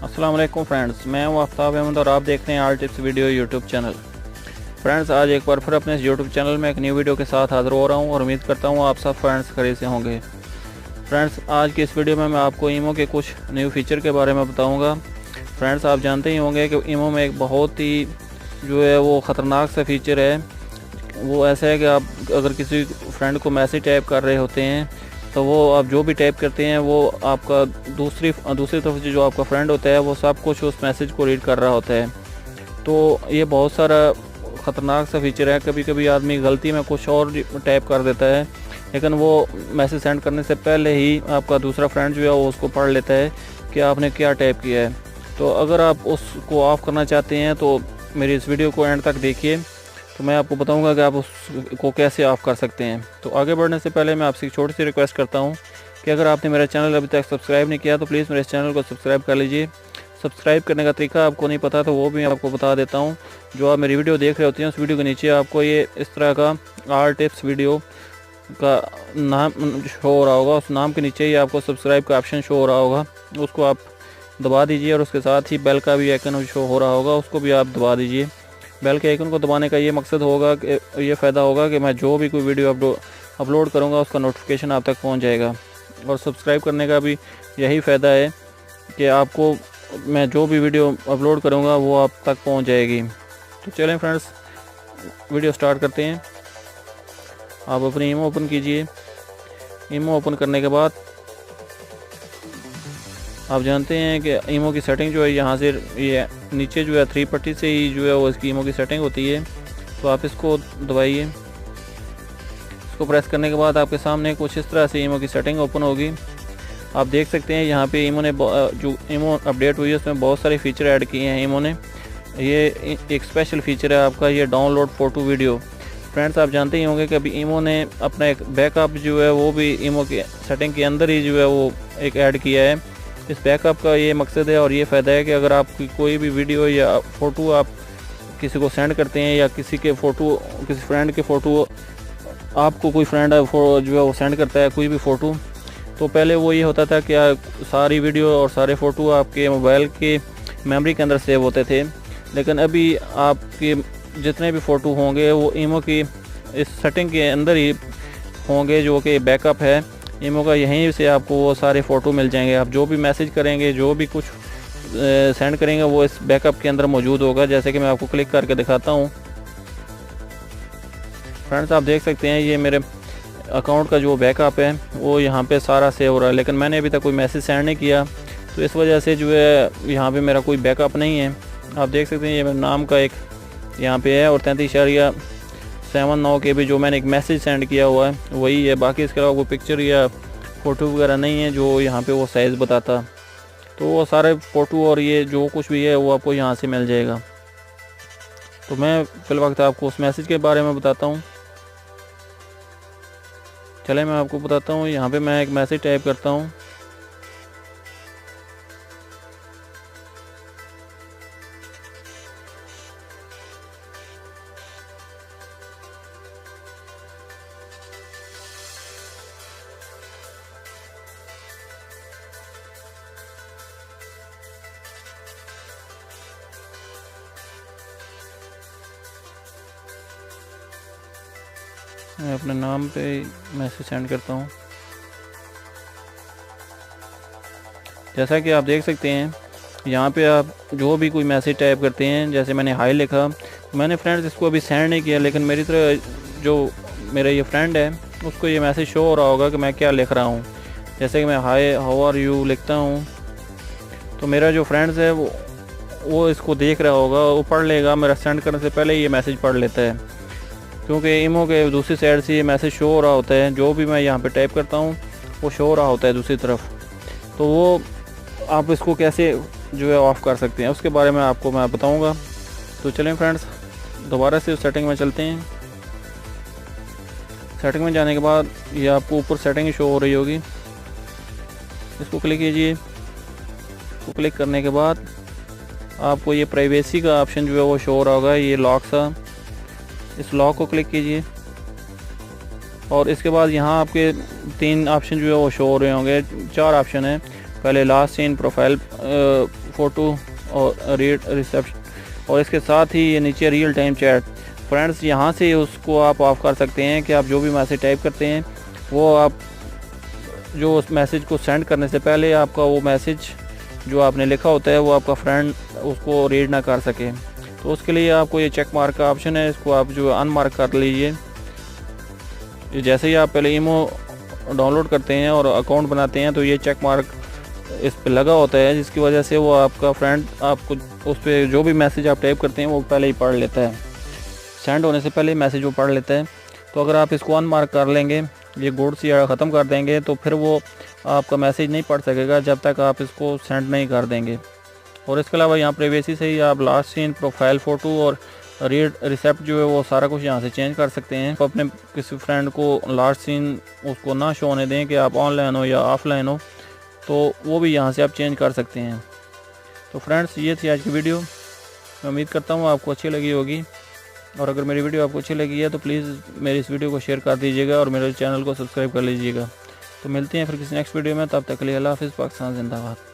अस्सलाम वालेकुम फ्रेंड्स, मैं हूं आफ्ताब अहमद और आप देख रहे हैं all tips video YouTube channel. Friends, आज एक बार फिर अपने इस यूट्यूब चैनल में एक न्यू वीडियो के साथ हाज़िर हो रहा हूं और उम्मीद करता हूं आप सब फ्रेंड्स खरीद से होंगे। फ्रेंड्स, आज की इस वीडियो में मैं आपको ईमो के कुछ न्यू फीचर के बारे में बताऊँगा। फ्रेंड्स, आप जानते ही होंगे कि ईमो में एक बहुत ही जो है वो ख़तरनाक सा फीचर है। वो ऐसा है कि आप अगर किसी फ्रेंड को मैसेज टाइप कर रहे होते हैं तो वो आप जो भी टाइप करते हैं वो आपका दूसरी तरफ से जो आपका फ्रेंड होता है वो सब कुछ उस मैसेज को रीड कर रहा होता है। तो ये बहुत सारा ख़तरनाक सा फीचर है। कभी कभी आदमी गलती में कुछ और टाइप कर देता है, लेकिन वो मैसेज सेंड करने से पहले ही आपका दूसरा फ्रेंड जो है वो उसको पढ़ लेता है कि आपने क्या टाइप किया है। तो अगर आप उसको ऑफ़ करना चाहते हैं तो मेरी इस वीडियो को एंड तक देखिए, तो मैं आपको बताऊंगा कि आप उसको कैसे ऑफ़ कर सकते हैं। तो आगे बढ़ने से पहले मैं आपसे एक छोटी सी रिक्वेस्ट करता हूं कि अगर आपने मेरा चैनल अभी तक सब्सक्राइब नहीं किया तो प्लीज़ मेरे इस चैनल को सब्सक्राइब कर लीजिए। सब्सक्राइब करने का तरीका आपको नहीं पता तो वो भी आपको बता देता हूं। जो आप मेरी वीडियो देख रहे होते हैं उस वीडियो के नीचे आपको ये इस तरह का आल टिप्स वीडियो का नाम शो हो रहा होगा। उस नाम के नीचे ही आपको सब्सक्राइब का ऑप्शन शो हो रहा होगा, उसको आप दबा दीजिए और उसके साथ ही बेल का भी आइकन शो हो रहा होगा, उसको भी आप दबा दीजिए। बेल के आइकन को दबाने का ये मकसद होगा कि ये फ़ायदा होगा कि मैं जो भी कोई वीडियो अपलोड करूँगा उसका नोटिफिकेशन आप तक पहुँच जाएगा। और सब्सक्राइब करने का भी यही फ़ायदा है कि आपको मैं जो भी वीडियो अपलोड करूँगा वो आप तक पहुँच जाएगी। तो चलें फ्रेंड्स, वीडियो स्टार्ट करते हैं। आप अपनी ईमो ओपन कीजिए। ईमो ओपन करने के बाद आप जानते हैं कि ईमो की सेटिंग जो है यहाँ से ये नीचे जो है 3 पट्टी से ही जो है वो इसकी ईमो की सेटिंग होती है। तो आप इसको दबाइए। इसको प्रेस करने के बाद आपके सामने कुछ इस तरह से ईमो की सेटिंग ओपन होगी। आप देख सकते हैं यहाँ पे ईमो ने जो ईमो अपडेट हुई है उसमें बहुत सारे फीचर ऐड किए हैं ईमो ने। ये एक स्पेशल फीचर है आपका, ये डाउनलोड फ़ोटो वीडियो। फ्रेंड्स, आप जानते ही होंगे कि अभी ईमो ने अपना एक बैकअप जो है वो भी ईमो की सेटिंग के अंदर ही जो है वो एक ऐड किया है। इस बैकअप का ये मकसद है और ये फ़ायदा है कि अगर आप कोई भी वीडियो या फ़ोटो आप किसी को सेंड करते हैं या किसी फ्रेंड के फ़ोटो आपको कोई फ्रेंड जो है वो सेंड करता है कोई भी फ़ोटो, तो पहले वो ये होता था कि सारी वीडियो और सारे फ़ोटो आपके मोबाइल के मेमोरी के अंदर सेव होते थे। लेकिन अभी आपके जितने भी फ़ोटो होंगे वो ईमो की इस सेटिंग के अंदर ही होंगे, जो कि बैकअप है ईमो का। यहीं से आपको वो सारे फ़ोटो मिल जाएंगे। आप जो भी मैसेज करेंगे, जो भी कुछ सेंड करेंगे वो इस बैकअप के अंदर मौजूद होगा। जैसे कि मैं आपको क्लिक करके दिखाता हूँ। फ्रेंड्स, आप देख सकते हैं ये मेरे अकाउंट का जो बैकअप है वो यहाँ पे सारा सेव हो रहा है, लेकिन मैंने अभी तक कोई मैसेज सेंड नहीं किया तो इस वजह से जो है यहाँ पे मेरा कोई बैकअप नहीं है। आप देख सकते हैं ये मेरे नाम का एक यहाँ पे है और 33.79 के भी जो मैंने एक मैसेज सेंड किया हुआ है वही है। बाकी इसके अलावा कोई पिक्चर या फ़ोटो वगैरह नहीं है जो यहाँ पे वो साइज़ बताता। तो वो सारे फ़ोटो और ये जो कुछ भी है वो आपको यहाँ से मिल जाएगा। तो मैं फ़िलवक्त आपको उस मैसेज के बारे में बताता हूँ। चले मैं आपको बताता हूँ। यहाँ पे मैं एक मैसेज टाइप करता हूँ। मैं अपने नाम पे मैसेज सेंड करता हूँ। जैसा कि आप देख सकते हैं यहाँ पे आप जो भी कोई मैसेज टाइप करते हैं, जैसे मैंने हाई लिखा, मैंने फ्रेंड्स इसको अभी सेंड नहीं किया, लेकिन मेरी तरह जो मेरा ये फ्रेंड है उसको ये मैसेज शो हो रहा होगा कि मैं क्या लिख रहा हूँ। जैसे कि मैं हाई हाउ आर यू लिखता हूँ तो मेरा जो फ्रेंड्स है वो इसको देख रहा होगा, वो पढ़ लेगा। मेरा सेंड करने से पहले ये मैसेज पढ़ लेता है, क्योंकि ईमो के दूसरी साइड से ये मैसेज शो हो रहा होता है। जो भी मैं यहाँ पे टाइप करता हूँ वो शो हो रहा होता है दूसरी तरफ। तो वो आप इसको कैसे जो है ऑफ़ कर सकते हैं उसके बारे में आपको मैं बताऊँगा। तो चलें फ्रेंड्स, दोबारा से उस सेटिंग में चलते हैं। सेटिंग में जाने के बाद ये आपको ऊपर सेटिंग शो हो रही होगी, इसको क्लिक कीजिए। इसको क्लिक करने के बाद आपको ये प्राइवेसी का ऑप्शन जो है वो शो हो रहा होगा, ये लॉक सा, इस लॉक को क्लिक कीजिए और इसके बाद यहाँ आपके 3 ऑप्शन जो है वो शो हो रहे होंगे। 4 ऑप्शन है। पहले लास्ट सीन, प्रोफाइल फ़ोटो और रीड रिसेप्शन, और इसके साथ ही ये नीचे रियल टाइम चैट। फ्रेंड्स यहाँ से उसको आप ऑफ़ कर सकते हैं कि आप जो भी मैसेज टाइप करते हैं वो आप जो उस मैसेज को सेंड करने से पहले आपका वो मैसेज जो आपने लिखा होता है वो आपका फ्रेंड उसको रीड ना कर सके। तो उसके लिए आपको ये चेक मार्क का ऑप्शन है, इसको आप जो अनमार्क कर लीजिए। जैसे ही आप पहले ईमो डाउनलोड करते हैं और अकाउंट बनाते हैं तो ये चेक मार्क इस पे लगा होता है, जिसकी वजह से वो आपका फ्रेंड आपको उस पर जो भी मैसेज आप टाइप करते हैं वो पहले ही पढ़ लेता है, सेंड होने से पहले मैसेज वो पढ़ लेता है। तो अगर आप इसको अनमार्क कर लेंगे, ये गुड्स या ख़त्म कर देंगे, तो फिर वो आपका मैसेज नहीं पढ़ सकेगा जब तक आप इसको सेंड नहीं कर देंगे। और इसके अलावा यहाँ प्राइवेसी से ही आप लास्ट सीन, प्रोफाइल फ़ोटो और रीड रिसेप्ट जो है वो सारा कुछ यहाँ से चेंज कर सकते हैं। तो अपने किसी फ्रेंड को लास्ट सीन उसको ना शो होने दें कि आप ऑनलाइन हो या ऑफलाइन हो, तो वो भी यहाँ से आप चेंज कर सकते हैं। तो फ्रेंड्स ये थी आज की वीडियो, मैं उम्मीद करता हूँ आपको अच्छी लगी होगी। और अगर मेरी वीडियो आपको अच्छी लगी है तो प्लीज़ मेरी इस वीडियो को शेयर कर दीजिएगा और मेरे चैनल को सब्सक्राइब कर लीजिएगा। तो मिलते हैं फिर किसी नेक्स्ट वीडियो में, तब तक के लिए अल्लाह हाफ़िज़। पाकिस्तान जिंदाबाद।